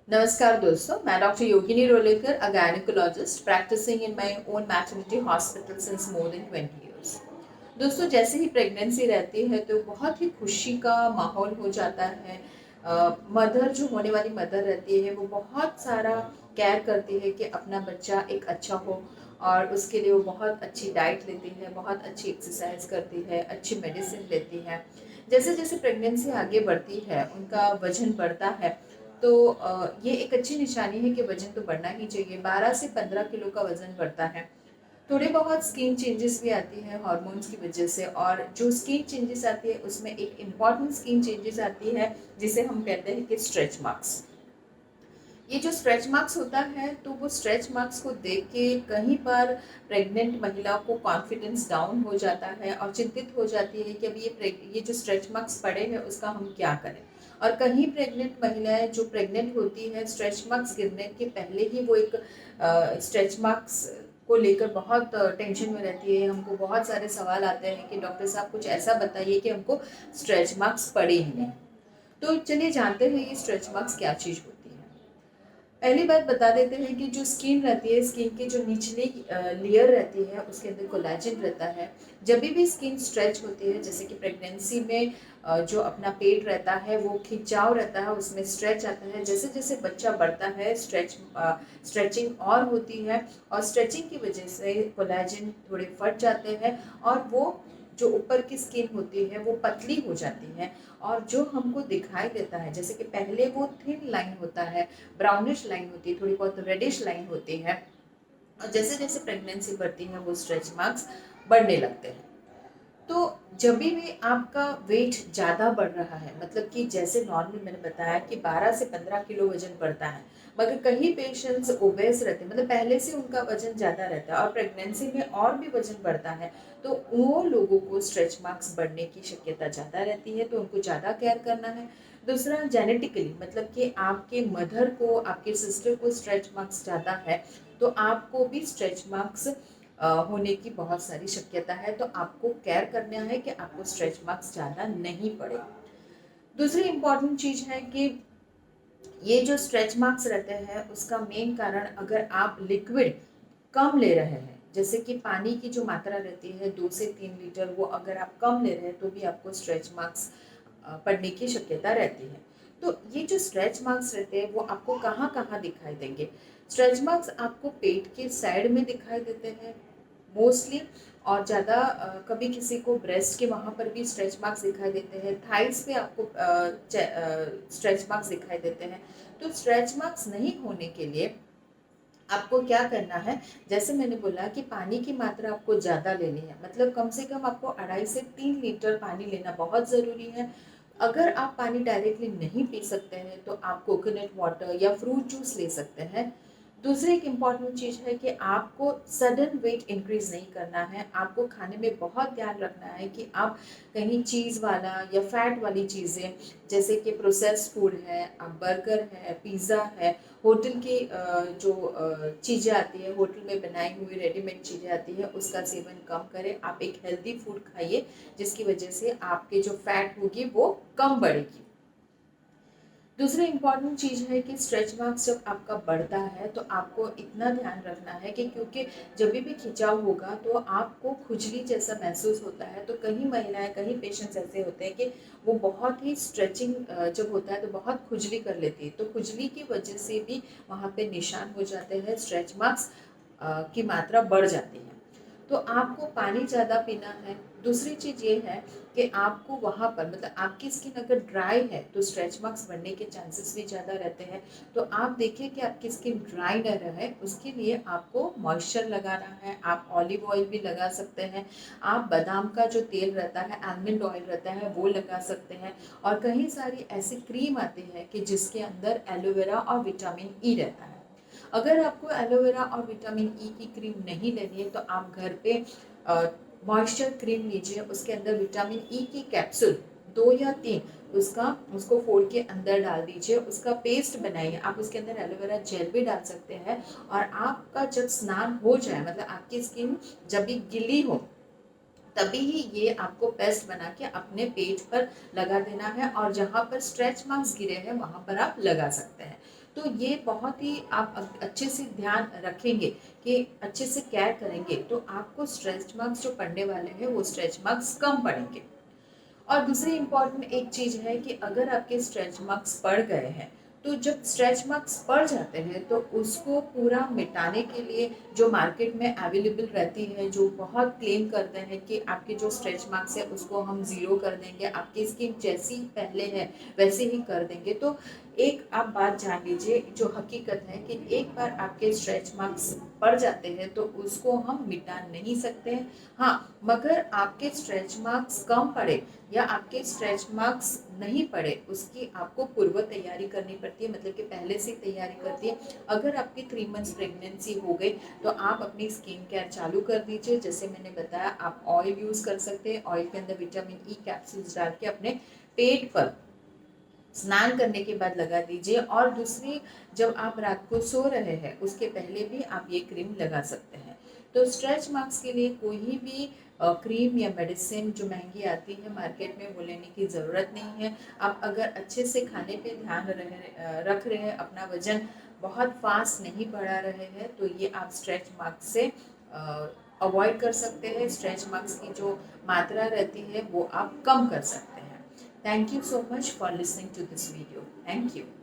नमस्कार दोस्तों, मैं doctor Yogini Rolekar, a gynaecologist practising in my own maternity hospital since more than 20 years. दोस्तों, जैसे ही प्रेगनेंसी रहती है तो बहुत ही खुशी का माहौल हो जाता है। मदर जो होने वाली मदर रहती है वो बहुत सारा केयर करती है कि अपना बच्चा एक अच्छा हो, और उसके लिए वो बहुत अच्छी डाइट लेती है, बहुत अच्छी एक्सरसाइज करती है, अच्छी मेडिसिन लेती है। जैसे जैसे प्रेगनेंसी आगे बढ़ती है, उनका वजन बढ़ता है। तो ये एक अच्छी निशानी है कि वजन तो बढ़ना ही चाहिए। 12 से 15 किलो का वजन बढ़ता है। थोड़े बहुत स्किन चेंजेस भी आती है हार्मोन्स की वजह से, और जो स्किन चेंजेस आती है उसमें एक इम्पॉर्टेंट स्किन चेंजेस आती है जिसे हम कहते हैं कि स्ट्रेच मार्क्स। ये जो स्ट्रेच मार्क्स होता है, तो वो स्ट्रेच मार्क्स को देख के कहीं बार प्रेग्नेंट महिला को कॉन्फिडेंस डाउन हो जाता है और चिंतित हो जाती है कि अभी ये जो स्ट्रेच मार्क्स पड़े हैं उसका हम क्या करें। और कहीं प्रेग्नेंट महिलाएं जो प्रेग्नेंट होती हैं, स्ट्रेच मार्क्स गिरने के पहले ही वो एक स्ट्रेच मार्क्स को लेकर बहुत टेंशन में रहती है। हमको बहुत सारे सवाल आते हैं कि डॉक्टर साहब कुछ ऐसा बताइए कि हमको स्ट्रेच मार्क्स पड़े ही नहीं। तो चलिए जानते हैं ये स्ट्रेच मार्क्स क्या चीज़ होती है। पहली बात बता देते हैं कि जो स्किन रहती है, स्किन की जो निचली लेयर रहती है उसके अंदर कोलेजन रहता है। जब भी स्किन स्ट्रेच होती है, जैसे कि प्रेगनेंसी में जो अपना पेट रहता है वो खिंचाव रहता है, उसमें स्ट्रेच आता है। जैसे जैसे बच्चा बढ़ता है स्ट्रेचिंग और होती है, और स्ट्रेचिंग की वजह से कोलेजन थोड़े फट जाते हैं, और वो जो ऊपर की स्किन होती है वो पतली हो जाती है। और जो हमको दिखाई देता है, जैसे कि पहले वो थिन लाइन होता है, ब्राउनिश लाइन होती है, थोड़ी बहुत रेडिश लाइन होती है, और जैसे जैसे प्रेगनेंसी बढ़ती है वो स्ट्रेच मार्क्स बढ़ने लगते हैं। तो जब भी आपका वेट ज़्यादा बढ़ रहा है, मतलब कि जैसे नॉर्मल मैंने बताया कि 12 से 15 किलो वजन बढ़ता है, मगर कहीं पेशेंट्स ओबेस रहते हैं, मतलब पहले से उनका वजन ज़्यादा रहता है और प्रेगनेंसी में और भी वजन बढ़ता है, तो वो लोगों को स्ट्रेच मार्क्स बढ़ने की शक्यता ज़्यादा रहती है, तो उनको ज़्यादा केयर करना है। दूसरा, जेनेटिकली, मतलब कि आपके मदर को, आपके सिस्टर को स्ट्रेच मार्क्स ज़्यादा है, तो आपको भी स्ट्रेच मार्क्स होने की बहुत सारी शक्यता है। तो आपको केयर करना है कि आपको स्ट्रेच मार्क्स ज़्यादा नहीं पड़े। दूसरी इम्पॉर्टेंट चीज़ है कि ये जो स्ट्रेच मार्क्स रहते हैं उसका मेन कारण, अगर आप लिक्विड कम ले रहे हैं, जैसे कि पानी की जो मात्रा रहती है 2 से 3 लीटर, वो अगर आप कम ले रहे हैं तो भी आपको स्ट्रेच मार्क्स पड़ने की शक्यता रहती है। तो ये जो स्ट्रेच मार्क्स रहते हैं वो आपको कहाँ कहाँ दिखाई देंगे। स्ट्रेच मार्क्स आपको पेट के साइड में दिखाई देते हैं मोस्टली, और ज़्यादा कभी किसी को ब्रेस्ट के वहाँ पर भी स्ट्रेच मार्क्स दिखाई देते हैं, थाइस पे आपको स्ट्रेच मार्क्स दिखाई देते हैं। तो स्ट्रेच मार्क्स नहीं होने के लिए आपको क्या करना है, जैसे मैंने बोला कि पानी की मात्रा आपको ज़्यादा लेनी है, मतलब कम से कम आपको 2.5 से 3 लीटर पानी लेना बहुत ज़रूरी है। अगर आप पानी डायरेक्टली नहीं पी सकते हैं तो आप कोकोनट वाटर या फ्रूट जूस ले सकते हैं। दूसरी एक इम्पॉर्टेंट चीज़ है कि आपको सडन वेट इंक्रीज नहीं करना है। आपको खाने में बहुत ध्यान रखना है कि आप कहीं चीज़ वाला या फैट वाली चीज़ें, जैसे कि प्रोसेस्ड फूड है, आप बर्गर है, पिज़्ज़ा है, होटल की जो चीज़ें आती है, होटल में बनाई हुई रेडीमेड चीज़ें आती है, उसका सेवन कम करें। आप एक हेल्दी फूड खाइए जिसकी वजह से आपके जो फैट होगी वो कम बढ़ेगी। दूसरी इम्पॉर्टेंट चीज़ है कि स्ट्रेच मार्क्स जब आपका बढ़ता है तो आपको इतना ध्यान रखना है कि, क्योंकि जब भी खिंचाव होगा तो आपको खुजली जैसा महसूस होता है। तो कहीं महिलाएं, कहीं पेशेंट्स ऐसे होते हैं कि वो बहुत ही स्ट्रेचिंग जब होता है तो बहुत खुजली कर लेती है, तो खुजली की वजह से भी वहाँ पे निशान हो जाते हैं, स्ट्रेच मार्क्स की मात्रा बढ़ जाती है। तो आपको पानी ज़्यादा पीना है। दूसरी चीज़ ये है कि आपको वहाँ पर, मतलब आपकी स्किन अगर ड्राई है तो स्ट्रेच मार्क्स बनने के चांसेस भी ज़्यादा रहते हैं। तो आप देखिए कि आपकी स्किन ड्राई न रहे, उसके लिए आपको मॉइस्चर लगाना है। आप ऑलिव ऑयल भी लगा सकते हैं, आप बादाम का जो तेल रहता है, आलमंड ऑयल रहता है, वो लगा सकते हैं। और कई सारी ऐसी क्रीम आती है कि जिसके अंदर एलोवेरा और विटामिन ई रहता है। अगर आपको एलोवेरा और विटामिन ई की क्रीम नहीं लेनी है तो आप घर पे मॉइस्चर क्रीम लीजिए, उसके अंदर विटामिन ई की कैप्सूल 2 या 3, उसको फोड़ के अंदर डाल दीजिए, उसका पेस्ट बनाइए। आप उसके अंदर एलोवेरा जेल भी डाल सकते हैं, और आपका जब स्नान हो जाए, मतलब आपकी स्किन जब भी गिली हो, तभी ही ये आपको पेस्ट बना के अपने पेज पर लगा देना है, और जहाँ पर स्ट्रेच मार्क्स गिरे हैं वहाँ पर आप लगा सकते हैं। तो ये बहुत ही आप अच्छे से ध्यान रखेंगे कि अच्छे से केयर करेंगे तो आपको स्ट्रेच मार्क्स जो पड़ने वाले हैं वो स्ट्रेच मार्क्स कम पड़ेंगे। और दूसरी इम्पॉर्टेंट एक चीज़ है कि अगर आपके स्ट्रेच मार्क्स पड़ गए हैं तो जब स्ट्रेच मार्क्स पड़ जाते हैं तो उसको पूरा मिटाने के लिए जो मार्केट में अवेलेबल रहती है, जो बहुत क्लेम करते हैं कि आपके जो स्ट्रेच मार्क्स है उसको हम ज़ीरो कर देंगे, आपकी स्किन जैसी पहले है वैसे ही कर देंगे। तो एक आप बात जान लीजिए, जो हकीकत है कि एक बार आपके स्ट्रेच मार्क्स पड़ जाते हैं तो उसको हम मिटा नहीं सकते हैं। हाँ, मगर आपके स्ट्रेच मार्क्स कम पड़े या आपके स्ट्रेच मार्क्स नहीं पड़े उसकी आपको पूर्व तैयारी करनी पड़ती है, मतलब कि पहले से तैयारी करती है। अगर आपकी 3 मंथ्स प्रेगनेंसी हो गई तो आप अपनी स्किन केयर चालू कर दीजिए। जैसे मैंने बताया, आप ऑयल यूज़ कर सकते हैं, ऑयल के अंदर विटामिन ई कैप्सूल्स डाल के अपने पेट पर स्नान करने के बाद लगा दीजिए। और दूसरी, जब आप रात को सो रहे हैं उसके पहले भी आप ये क्रीम लगा सकते हैं। तो स्ट्रेच मार्क्स के लिए कोई भी क्रीम या मेडिसिन जो महंगी आती है मार्केट में वो लेने की ज़रूरत नहीं है। आप अगर अच्छे से खाने पे ध्यान रख रहे हैं, अपना वजन बहुत फास्ट नहीं बढ़ा रहे हैं तो ये आप स्ट्रेच मार्क्स से अवॉइड कर सकते हैं। स्ट्रेच मार्क्स की जो मात्रा रहती है वो आप कम कर सकते हैं। Thank you so much for listening to this video. Thank you.